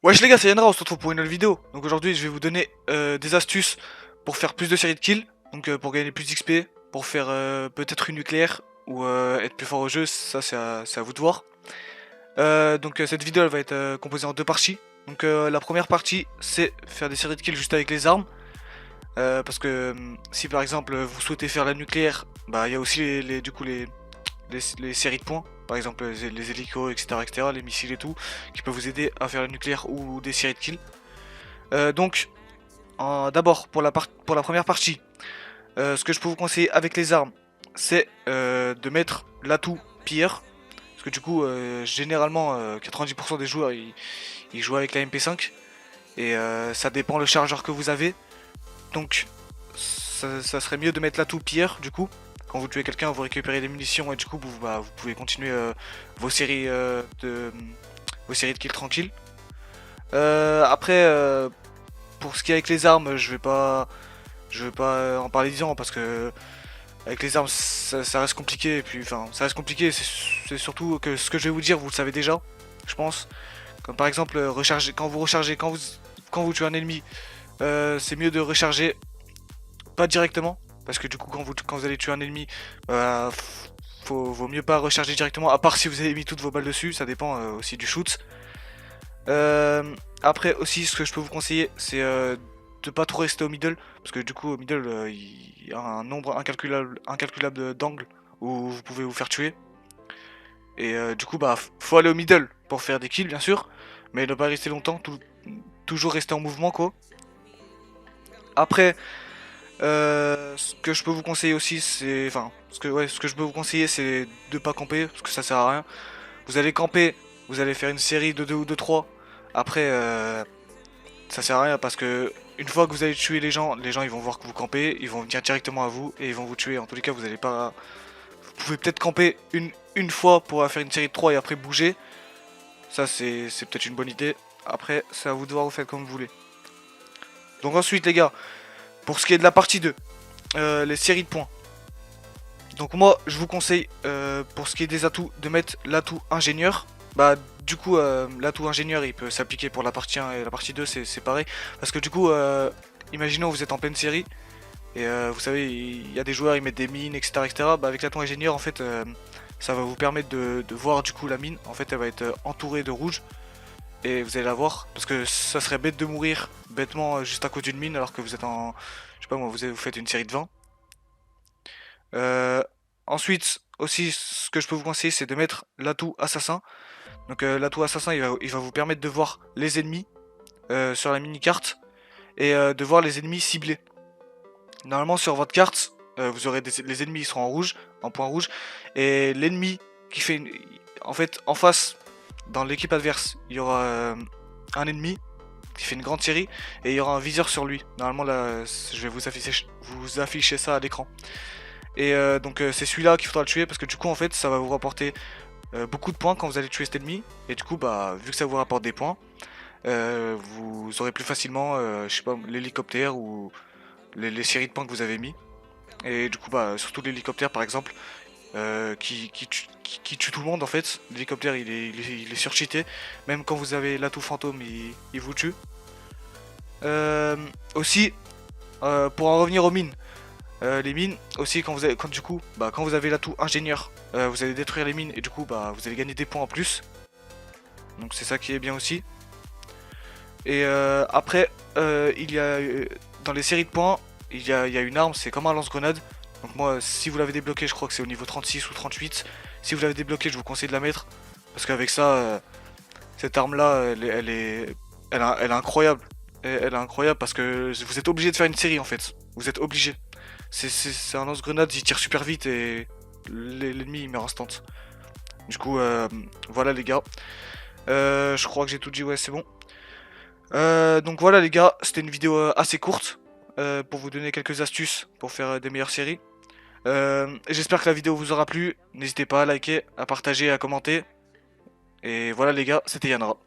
Wesh les gars, c'est Yanra, on se retrouve pour une nouvelle vidéo. Donc aujourd'hui, je vais vous donner des astuces pour faire plus de séries de kills, donc pour gagner plus d'XP, pour faire peut-être une nucléaire ou être plus fort au jeu, ça c'est à vous de voir. Cette vidéo elle va être composée en deux parties. Donc la première partie, c'est faire des séries de kills juste avec les armes. Parce que si par exemple vous souhaitez faire la nucléaire, bah il y a aussi les séries de points, par exemple les hélicos, etc., les missiles et tout, qui peuvent vous aider à faire la nucléaire ou des séries de kills. Donc, d'abord, pour la première partie, ce que je peux vous conseiller avec les armes, c'est de mettre l'atout pire. Parce que du coup, généralement, 90% des joueurs, ils jouent avec la MP5. Et ça dépend le chargeur que vous avez. Donc, ça serait mieux de mettre l'atout pire, du coup. Quand vous tuez quelqu'un, vous récupérez des munitions et du coup, vous pouvez continuer vos séries vos séries de kills tranquilles. Après, pour ce qui est avec les armes, je vais pas en parler 10 ans parce que avec les armes, ça reste compliqué. Et puis, enfin, ça reste compliqué. C'est surtout que ce que je vais vous dire, vous le savez déjà, je pense. Comme par exemple, rechargez, quand vous tuez un ennemi, c'est mieux de recharger pas directement. Parce que du coup, quand vous allez tuer un ennemi, euh, vaut mieux pas recharger directement. À part si vous avez mis toutes vos balles dessus, ça dépend aussi du shoot. Après aussi, ce que je peux vous conseiller, c'est de pas trop rester au middle, parce que du coup au middle, il y a un nombre incalculable d'angles où vous pouvez vous faire tuer. Et du coup, bah, faut aller au middle pour faire des kills, bien sûr, mais ne pas rester longtemps, toujours rester en mouvement, quoi. Après, ce que je peux vous conseiller aussi, c'est, enfin, ce que je peux vous conseiller, c'est de pas camper, parce que ça sert à rien. Vous allez camper, vous allez faire une série de 2 ou de 3. Après, ça sert à rien parce que une fois que vous allez tuer les gens ils vont voir que vous campez, ils vont venir directement à vous et ils vont vous tuer. En tous les cas, vous allez pas. Vous pouvez peut-être camper une fois pour faire une série de 3 et après bouger. Ça, c'est peut-être une bonne idée. Après, c'est à vous de voir, vous faites comme vous voulez. Donc, ensuite, les gars, pour ce qui est de la partie 2, les séries de points. Donc, moi, je vous conseille, pour ce qui est des atouts, de mettre l'atout ingénieur. Bah, du coup, l'atout ingénieur il peut s'appliquer pour la partie 1 et la partie 2, c'est pareil. Parce que du coup, imaginons vous êtes en pleine série et vous savez, il y a des joueurs, ils mettent des mines, etc. Bah, avec l'atout ingénieur, en fait, ça va vous permettre de voir du coup la mine. En fait, elle va être entourée de rouge et vous allez la voir. Parce que ça serait bête de mourir bêtement juste à cause d'une mine alors que vous êtes en. Je sais pas moi, vous faites une série de 20. Euh, Ensuite, aussi, ce que je peux vous conseiller, c'est de mettre l'atout assassin. Donc l'atout assassin, il va vous permettre de voir les ennemis sur la mini-carte et de voir les ennemis ciblés. Normalement sur votre carte, vous aurez les ennemis ils seront en rouge, en point rouge, et l'ennemi qui fait en fait en face, dans l'équipe adverse, il y aura un ennemi qui fait une grande série et il y aura un viseur sur lui. Normalement là, je vais vous afficher ça à l'écran. Et c'est celui-là qu'il faudra le tuer parce que du coup en fait ça va vous rapporter beaucoup de points quand vous allez tuer cet ennemi. Et du coup bah vu que ça vous rapporte des points, vous aurez plus facilement je sais pas l'hélicoptère ou les séries de points que vous avez mis. Et du coup bah surtout l'hélicoptère par exemple qui tue tout le monde en fait. L'hélicoptère il est surcheaté. Même quand vous avez l'atout fantôme il vous tue. Aussi pour en revenir aux mines. Les mines aussi quand vous avez l'atout ingénieur, vous allez détruire les mines et du coup bah vous allez gagner des points en plus. Donc c'est ça qui est bien aussi. Et après il y a dans les séries de points il y a une arme, c'est comme un lance-grenade. Donc moi si vous l'avez débloqué, je crois que c'est au niveau 36 ou 38. Si vous l'avez débloqué, je vous conseille de la mettre parce qu'avec ça cette arme là elle est incroyable. Elle est incroyable parce que vous êtes obligé de faire une série en fait. Vous êtes obligé. C'est un lance-grenade, il tire super vite et l'ennemi il meurt instant. Du coup, voilà les gars. Je crois que j'ai tout dit, ouais, c'est bon. Donc voilà les gars, c'était une vidéo assez courte pour vous donner quelques astuces pour faire des meilleures séries. J'espère que la vidéo vous aura plu. N'hésitez pas à liker, à partager, à commenter. Et voilà les gars, c'était Yanra.